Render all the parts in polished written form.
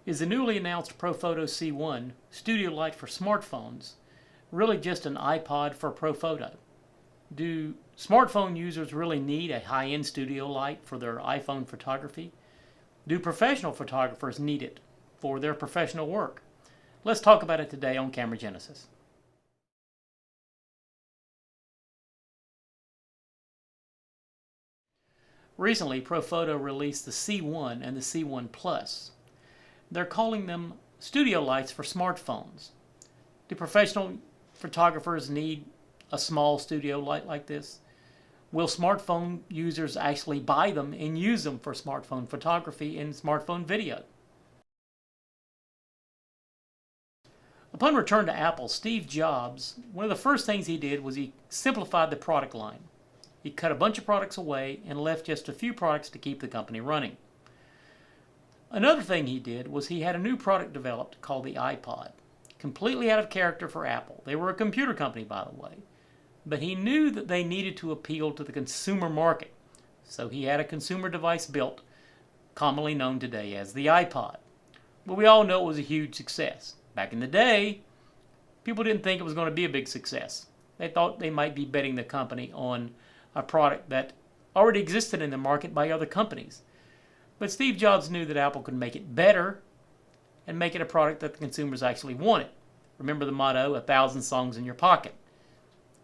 Is the newly announced Profoto C1 Studio Light for smartphones really just an iPod for Profoto? Do smartphone users really need a high-end studio light for their iPhone photography? Do professional photographers need it for their professional work? Let's talk about it today on Camera Genesis. Recently, Profoto released the C1 and the C1 Plus. They're calling them studio lights for smartphones. Do professional photographers need a small studio light like this? Will smartphone users actually buy them and use them for smartphone photography and smartphone video? Upon return to Apple, Steve Jobs, one of the first things he did was he simplified the product line. He cut a bunch of products away and left just a few products to keep the company running. Another thing he did was he had a new product developed called the iPod, completely out of character for Apple. They were a computer company, by the way, but he knew that they needed to appeal to the consumer market, so he had a consumer device built, commonly known today as the iPod. But we all know it was a huge success. Back in the day, people didn't think it was going to be a big success. They thought they might be betting the company on a product that already existed in the market by other companies. But Steve Jobs knew that Apple could make it better and make it a product that the consumers actually wanted. Remember the motto, 1,000 songs in your pocket.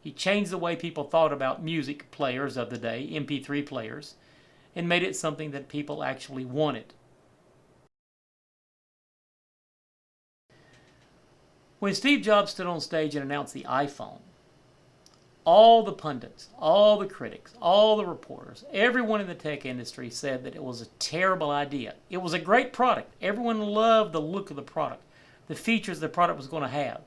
He changed the way people thought about music players of the day, MP3 players, and made it something that people actually wanted. When Steve Jobs stood on stage and announced the iPhone, all the pundits, all the critics, all the reporters, everyone in the tech industry said that it was a terrible idea. It was a great product. Everyone loved the look of the product, the features the product was going to have.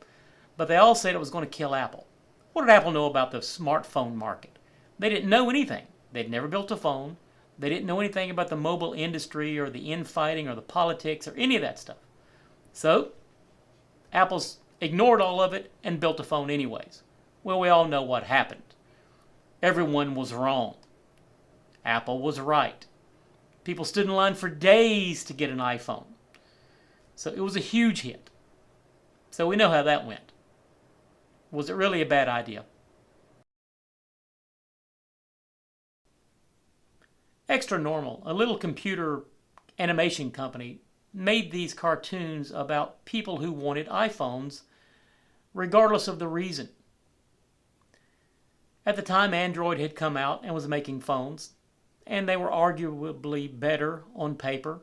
But they all said it was going to kill Apple. What did Apple know about the smartphone market? They didn't know anything. They'd never built a phone. They didn't know anything about the mobile industry or the infighting or the politics or any of that stuff. So, Apple's ignored all of it and built a phone anyways. Well, we all know what happened. Everyone was wrong. Apple was right. People stood in line for days to get an iPhone. So it was a huge hit. So we know how that went. Was it really a bad idea? Extra Normal, a little computer animation company, made these cartoons about people who wanted iPhones regardless of the reason. At the time, Android had come out and was making phones, and they were arguably better on paper.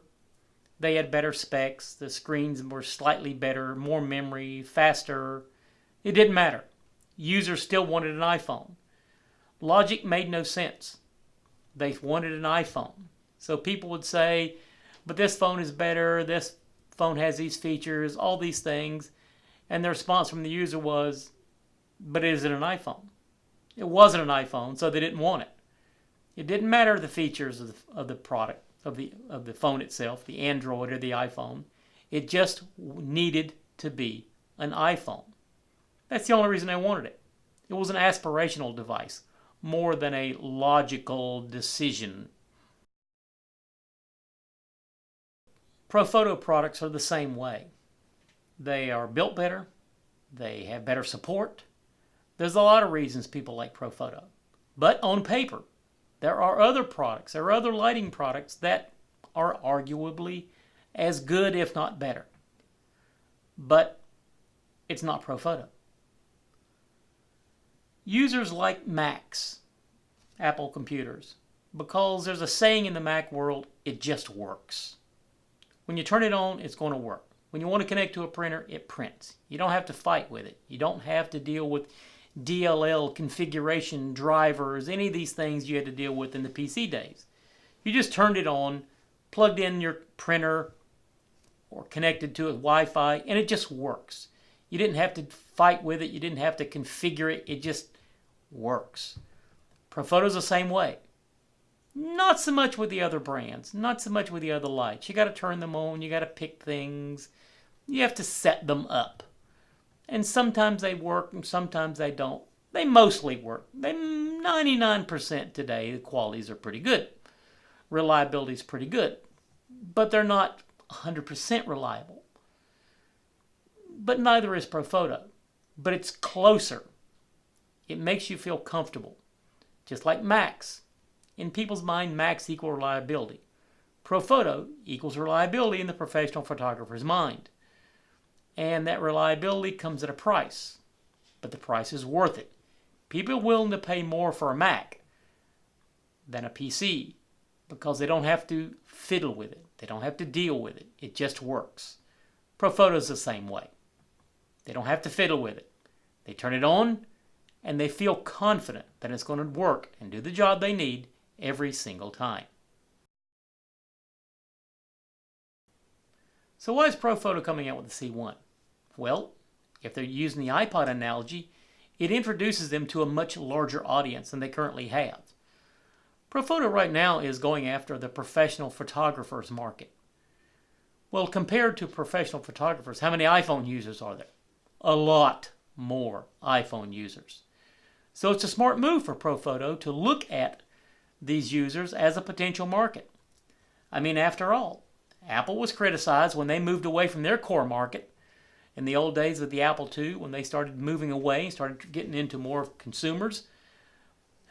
They had better specs, the screens were slightly better, more memory, faster. It didn't matter. Users still wanted an iPhone. Logic made no sense. They wanted an iPhone. So people would say, but this phone is better, this phone has these features, all these things, and the response from the user was, but is it an iPhone? It wasn't an iPhone, so they didn't want it. It didn't matter the features of the product, of the phone itself, the Android or the iPhone. It just needed to be an iPhone. That's the only reason they wanted it. It was an aspirational device, more than a logical decision. Profoto products are the same way. They are built better. They have better support. There's a lot of reasons people like Profoto. But on paper, there are other products, there are other lighting products that are arguably as good, if not better. But it's not Profoto. Users like Macs, Apple computers, because there's a saying in the Mac world, it just works. When you turn it on, it's going to work. When you want to connect to a printer, it prints. You don't have to fight with it. You don't have to deal with DLL configuration drivers, any of these things you had to deal with in the PC days. You just turned it on, plugged in your printer, or connected to it with Wi-Fi, and it just works. You didn't have to fight with it. You didn't have to configure it. It just works. Profoto's the same way. Not so much with the other brands. Not so much with the other lights. You got to turn them on. You got to pick things. You have to set them up. And sometimes they work and sometimes they don't. They mostly work. 99% today, the qualities are pretty good. Reliability is pretty good. But they're not 100% reliable. But neither is Profoto. But it's closer. It makes you feel comfortable. Just like Macs. In people's mind, Macs equal reliability. Profoto equals reliability in the professional photographer's mind. And that reliability comes at a price. But the price is worth it. People are willing to pay more for a Mac than a PC because they don't have to fiddle with it. They don't have to deal with it. It just works. Profoto's the same way. They don't have to fiddle with it. They turn it on and they feel confident that it's going to work and do the job they need every single time. So why is Profoto coming out with the C1? Well, if they're using the iPod analogy, it introduces them to a much larger audience than they currently have. Profoto right now is going after the professional photographers market. Well, compared to professional photographers, how many iPhone users are there? A lot more iPhone users. So it's a smart move for Profoto to look at these users as a potential market. I mean, after all, Apple was criticized when they moved away from their core market in the old days with the Apple II, when they started moving away, started getting into more consumers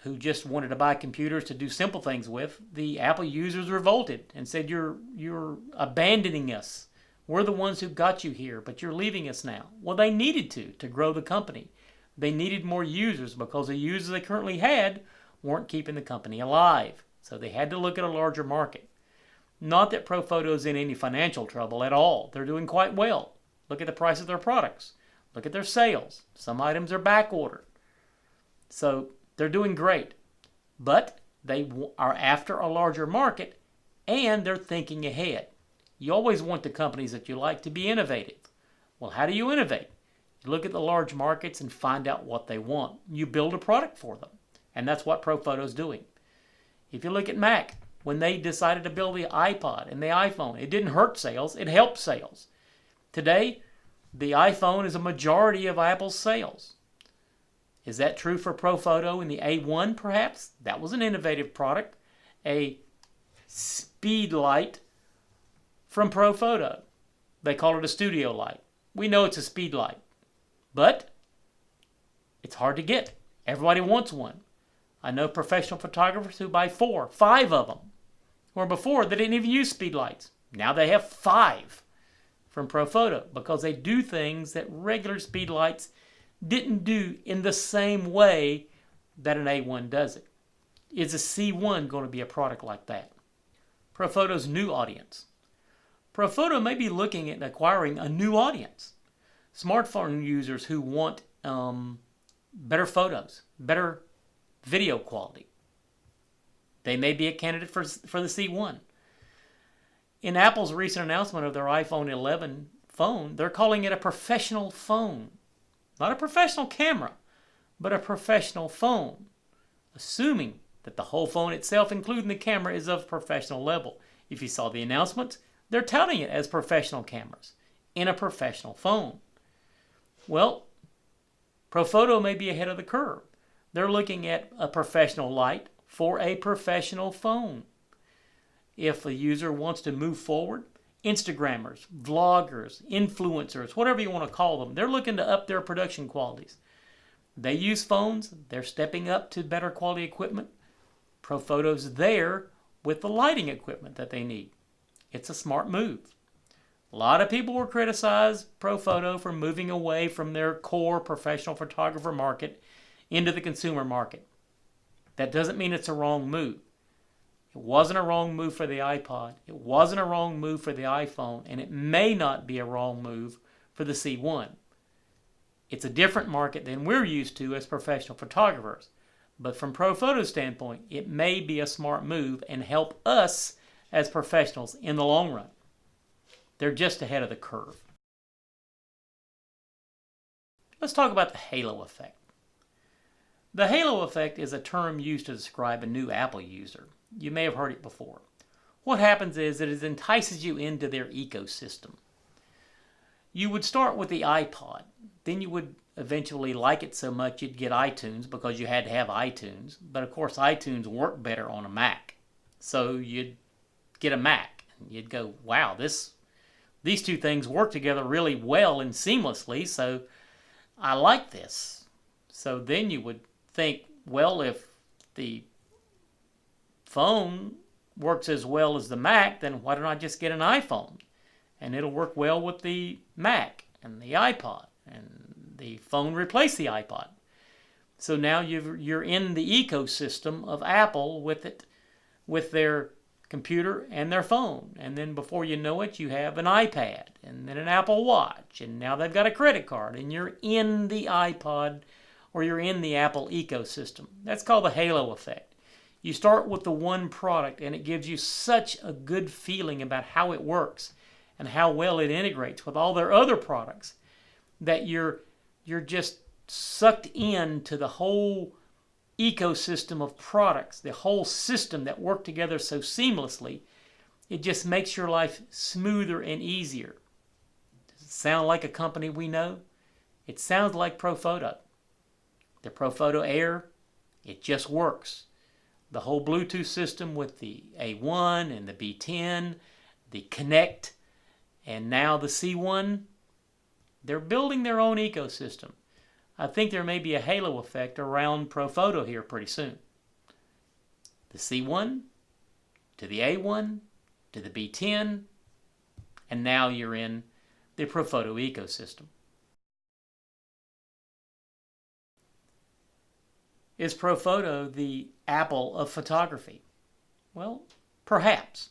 who just wanted to buy computers to do simple things with. The Apple users revolted and said, you're abandoning us. We're the ones who got you here, but you're leaving us now. Well, they needed to grow the company. They needed more users because the users they currently had weren't keeping the company alive. So they had to look at a larger market. Not that Profoto's in any financial trouble at all. They're doing quite well. Look at the price of their products. Look at their sales. Some items are back ordered. So they're doing great. But they are after a larger market and they're thinking ahead. You always want the companies that you like to be innovative. Well, how do you innovate? You look at the large markets and find out what they want. You build a product for them. And that's what Profoto's doing. If you look at Mac, when they decided to build the iPod and the iPhone, it didn't hurt sales, it helped sales. Today, the iPhone is a majority of Apple's sales. Is that true for Profoto and the A1 perhaps? That was an innovative product. A speed light from Profoto. They call it a studio light. We know it's a speed light. But it's hard to get. Everybody wants one. I know professional photographers who buy 4, 5 of them. Where before they didn't even use speed lights. Now they have 5 from Profoto because they do things that regular speed lights didn't do in the same way that an A1 does it. Is a C1 going to be a product like that? Profoto's new audience. Profoto may be looking at acquiring a new audience. Smartphone users who want better photos, better video quality. They may be a candidate for the C1. In Apple's recent announcement of their iPhone 11 phone, they're calling it a professional phone. Not a professional camera, but a professional phone. Assuming that the whole phone itself, including the camera, is of professional level. If you saw the announcements, they're touting it as professional cameras in a professional phone. Well, Profoto may be ahead of the curve. They're looking at a professional light for a professional phone. If a user wants to move forward, Instagrammers, vloggers, influencers, whatever you want to call them, they're looking to up their production qualities. They use phones. They're stepping up to better quality equipment. Profoto's there with the lighting equipment that they need. It's a smart move. A lot of people will criticize Profoto for moving away from their core professional photographer market into the consumer market. That doesn't mean it's a wrong move. It wasn't a wrong move for the iPod. It wasn't a wrong move for the iPhone. And it may not be a wrong move for the C1. It's a different market than we're used to as professional photographers. But from Profoto's standpoint, it may be a smart move and help us as professionals in the long run. They're just ahead of the curve. Let's talk about the halo effect. The halo effect is a term used to describe a new Apple user. You may have heard it before. What happens is that it entices you into their ecosystem. You would start with the iPod. Then you would eventually like it so much you'd get iTunes because you had to have iTunes. But of course iTunes worked better on a Mac. So you'd get a Mac. And you'd go, wow, this These two things work together really well and seamlessly, so I like this. So then you would think, well, if the phone works as well as the Mac, then why don't I just get an iPhone? And it'll work well with the Mac and the iPod, and the phone replaced the iPod. So now you're in the ecosystem of Apple with it, with their computer and their phone. And then before you know it, you have an iPad and then an Apple Watch. And now they've got a credit card, and you're in the iPod or you're in the Apple ecosystem. That's called the halo effect. You start with the one product, and it gives you such a good feeling about how it works and how well it integrates with all their other products that you're just sucked into the whole ecosystem of products, the whole system that work together so seamlessly. It just makes your life smoother and easier. Does it sound like a company we know? It sounds like Profoto. The Profoto Air, it just works. The whole Bluetooth system with the A1 and the B10, the Connect, and now the C1, they're building their own ecosystem. I think there may be a halo effect around Profoto here pretty soon. The C1 to the A1 to the B10, and now you're in the Profoto ecosystem. Is Profoto the Apple of photography? Well, perhaps.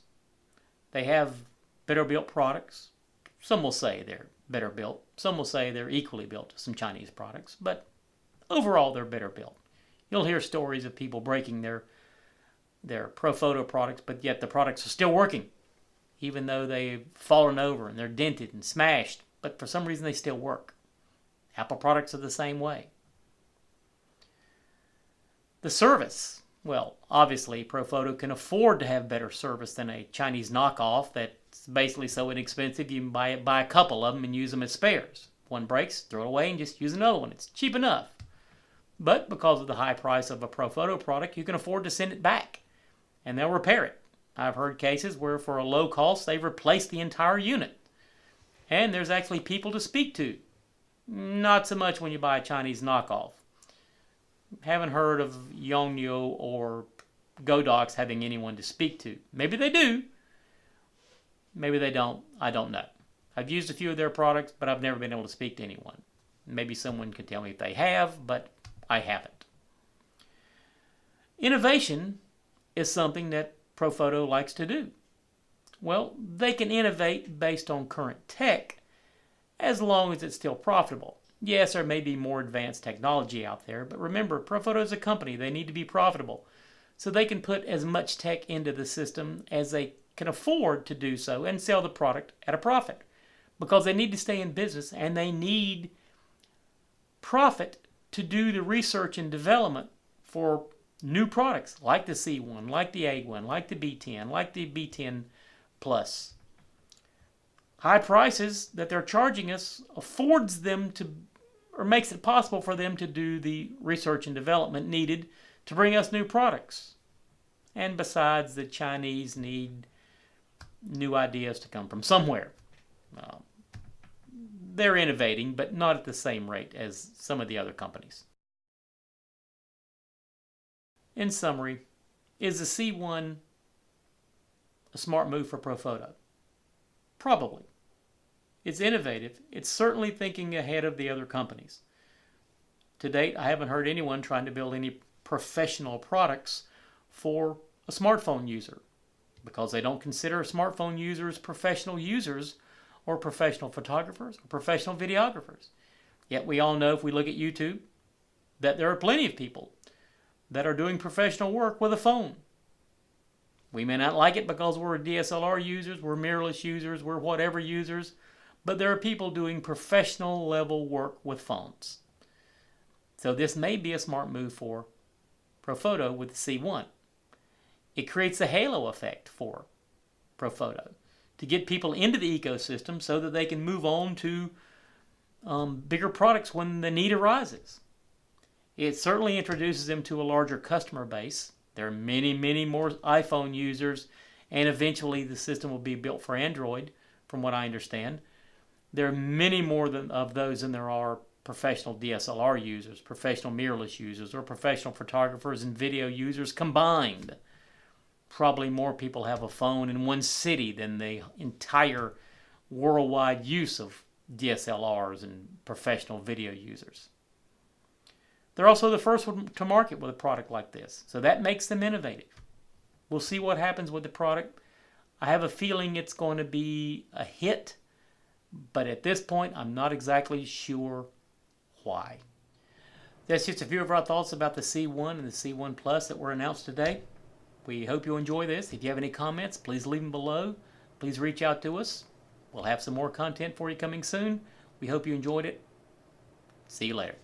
They have better built products. Some will say they're better built. Some will say they're equally built to some Chinese products, but overall they're better built. You'll hear stories of people breaking their Profoto products, but yet the products are still working, even though they've fallen over and they're dented and smashed, but for some reason they still work. Apple products are the same way. The service. Well, obviously, Profoto can afford to have better service than a Chinese knockoff that's basically so inexpensive you can buy a couple of them and use them as spares. One breaks, throw it away, and just use another one. It's cheap enough. But because of the high price of a Profoto product, you can afford to send it back, and they'll repair it. I've heard cases where for a low cost, they've replaced the entire unit. And there's actually people to speak to. Not so much when you buy a Chinese knockoff. Haven't heard of Yongnuo or Godox having anyone to speak to. Maybe they do. Maybe they don't. I don't know. I've used a few of their products, but I've never been able to speak to anyone. Maybe someone could tell me if they have, but I haven't. Innovation is something that Profoto likes to do. Well, they can innovate based on current tech as long as it's still profitable. Yes, there may be more advanced technology out there, but remember, Profoto is a company. They need to be profitable. So they can put as much tech into the system as they can afford to do so and sell the product at a profit. Because they need to stay in business and they need profit to do the research and development for new products like the C1, like the A1, like the B10, like the B10 Plus. High prices that they're charging us affords them to, or makes it possible for them to do the research and development needed to bring us new products. And besides, the Chinese need new ideas to come from somewhere. They're innovating, but not at the same rate as some of the other companies. In summary, is the C1 a smart move for Profoto? Probably. It's innovative. It's certainly thinking ahead of the other companies. To date, I haven't heard anyone trying to build any professional products for a smartphone user because they don't consider smartphone users professional users or professional photographers or professional videographers. Yet we all know if we look at YouTube that there are plenty of people that are doing professional work with a phone. We may not like it because we're DSLR users, we're mirrorless users, we're whatever users, but there are people doing professional level work with phones. So this may be a smart move for Profoto with the C1. It creates a halo effect for Profoto to get people into the ecosystem so that they can move on to bigger products when the need arises. It certainly introduces them to a larger customer base. There are many, many more iPhone users, and eventually the system will be built for Android. from what I understand. There are many more of those than there are professional DSLR users, professional mirrorless users, or professional photographers and video users combined. Probably more people have a phone in one city than the entire worldwide use of DSLRs and professional video users. They're also the first one to market with a product like this, so that makes them innovative. We'll see what happens with the product. I have a feeling it's going to be a hit, but at this point, I'm not exactly sure why. That's just a few of our thoughts about the C1 and the C1 Plus that were announced today. We hope you enjoy this. If you have any comments, please leave them below. Please reach out to us. We'll have some more content for you coming soon. We hope you enjoyed it. See you later.